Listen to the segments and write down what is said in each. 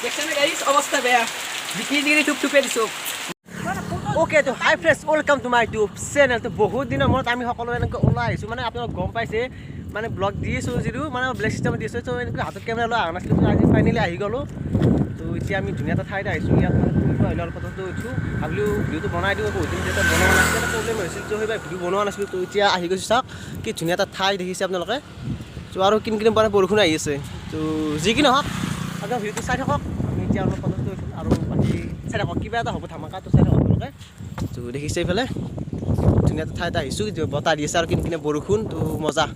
দেখছেন না গাইস অবস্থা বেয়া বিক্ৰি দিকে টুপটুপে দিছো ওকে তো হাই friends welcome to my YouTube channel তো বহুত দিনৰ মূৰত আমি সকলোৱে এনেকৈ ওলাই আহিছোঁ মানে আপোনালোক গম পাইছে মানে ব্লগ দি আছোঁ যিটো মানে ব্লেক চিষ্টেমত দি আছোঁ তো এনেকৈ হাতত কেমেৰা লৈ অহা নাছিলোঁ আজি ফাইনেলি আহি গ'লোঁ তো এতিয়া আমি ধুনীয়া এটা ঠাইত আহিছোঁ ইয়াত মানে ফুৰিব আহিলোঁ অলপ ফটোটো উঠোঁ ভাবিলোঁ ভিডিঅ'টো বনাই দিওঁ বহুত দিন যেতিয়া বনোৱা নাছিলোঁ এটা প্ৰব্লেম হৈছিল তো সেইবাৰ ভিডিঅ' বনোৱা নাছিলোঁ তো এতিয়া আহি গৈছোঁ চাওক কি ধুনীয়া এটা ঠাই দেখিছে আপোনালোকে তো আৰু কিন কিন পৰা বৰষুণ আহি আছে তো যি কি নহওক আপোনাৰ ভিডিঅ'টো চাই থাকক আমি এতিয়া অলপ ফটোটো উঠোঁ আৰু বাকী চাই থাকক কিবা এটা হ'ব ধামাকাটো চাই থাকক আপোনালোকে তো দেখিছে এইফালে ধুনীয়া এটা ঠাইত আহিছোঁ বতাহ দি আছে আৰু কিন কিনে বৰষুণ তো মজা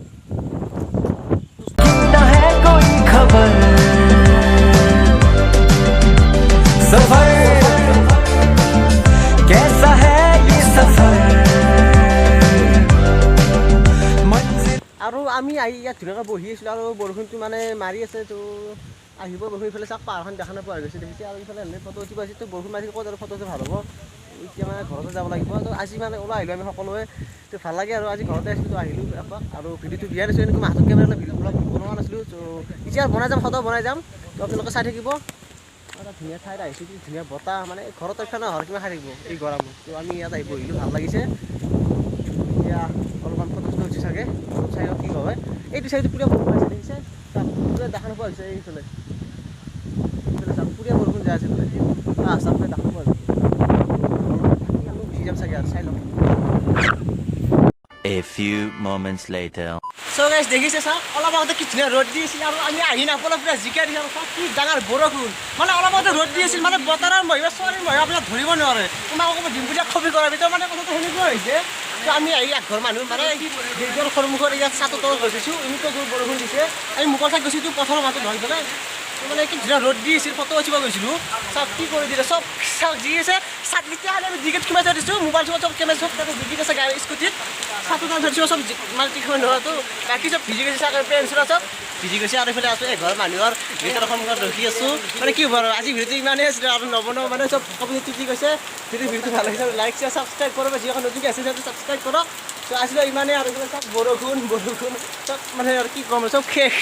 আৰু আমি আহি ইয়াত ধুনীয়াকৈ বহি আছিলোঁ আৰু বৰষুণটো মানে মাৰি আছে তো আহিব বৰষুণ ইফালে চাওক পাহাৰখন দেখা নোপোৱা হৈ গৈছে দেখিছে আৰু ইফালে এনেই ফটো উঠিব আহিছে তো বৰষুণ মাৰি ক'ত আৰু ফটোটো ভাল হ'ব এতিয়া মানে ঘৰতে যাব লাগিব তো আজি মানে ওলাই আহিলোঁ আমি সকলোৱে তো ভাল লাগে আৰু আজি ঘৰতে আছিলোঁ তো আহিলোঁ এপাক আৰু ভিডিঅ'টো বিয়াই দিছোঁ এনেকৈ হাতত কেমেৰা ভিডিঅ' ব্লগ বনোৱা নাছিলোঁ তো এতিয়া বনাই যাম সদায় বনাই যাম তো আপোনালোকে চাই থাকিব এটা ধুনীয়া ঠাইত আহিছোঁ কি ধুনীয়া বতাহ মানে ঘৰত ফেনৰ হাৱা কিমান খাই থাকিব এই গৰমত তো আমি ইয়াত আহি বহিলোঁ ভাল লাগিছে এতিয়া অলপমান ফটো চটো উঠি চাগে চাই কি হয় এইটো চাইডটো পুৰা বৰষুণ আছে দেখিছে পুৰা দেখা নোপোৱা হৈছে এইফালে এইফালে চাওক পুৰা বৰষুণ যাই আছে বোলে চাপে দেখা নোপোৱা হৈছে অলপ গুচি যাম চাগে আৰু চাই লওঁ A few moments later. So guys, দেখিছে চাওক অলপ আগতে কি ধুনীয়া ৰ'দ দি আছিল আৰু আমি আহি নাপালোঁ পুৰা জিকাই দিছোঁ চাওক কি ডাঙৰ বৰষুণ মানে অলপ আগতে ৰ'দ দি আছিল মানে বতৰৰ মহিমা ছোৱালীৰ মহিমা আপোনাক ধৰিব নোৱাৰে তোমাক অকণমান দিম বুলি খবি কৰাৰ ভিতৰত মানে কথাটো সেনেকুৱা হৈছে তো আমি আহি একঘৰ মানুহ মানে গেটৰ সন্মুখত ইয়াত চাটৰ তলত গৈছোঁ এনেকুৱা জোৰ বৰষুণ দিছে আমি মুখৰ চাই গৈছোঁ পথৰৰ মাজত ধৰি পেলাই মানে কি ধুনীয়া ৰ'দ দি আছিল ফটো উঠিব গৈছিলোঁ চাওক কি কৰি দিলে চব চাওক যি আছে চাট এতিয়া খালি আমি জিকেট কিমান থৈ দিছোঁ মোবাইল চোবাইল চব কেমেৰা চব তাতে জিকিট আছে গাড়ী স্কুটিত চাটটো তাত ধৰিছোঁ চব মানে টিখন ধৰাটো বাকী চব ভিজি গৈছে চাগে পেঞ্চিলৰ চব ভিজি গৈছে আৰু এইফালে আছোঁ এঘৰ মানুহৰ গেটৰ সন্মুখত ৰখি আছোঁ মানে কি হ'ব আৰু আজি ভিডিঅ'টো ইমানেই আছিলে আৰু নবনাও মানে চব কপিটো টিকি গৈছে ভিডিঅ'টো ভাল লাগিছে লাইক শ্বেয়াৰ ছাবস্ক্ৰাইব কৰক যিখন নতুনকৈ আছে সেইটো ছাবস্ক্ৰাইব কৰক তো আছিলোঁ ইমানেই আৰু এইফালে চব বৰষুণ চব মানে আৰু কি ক'ম চব শেষ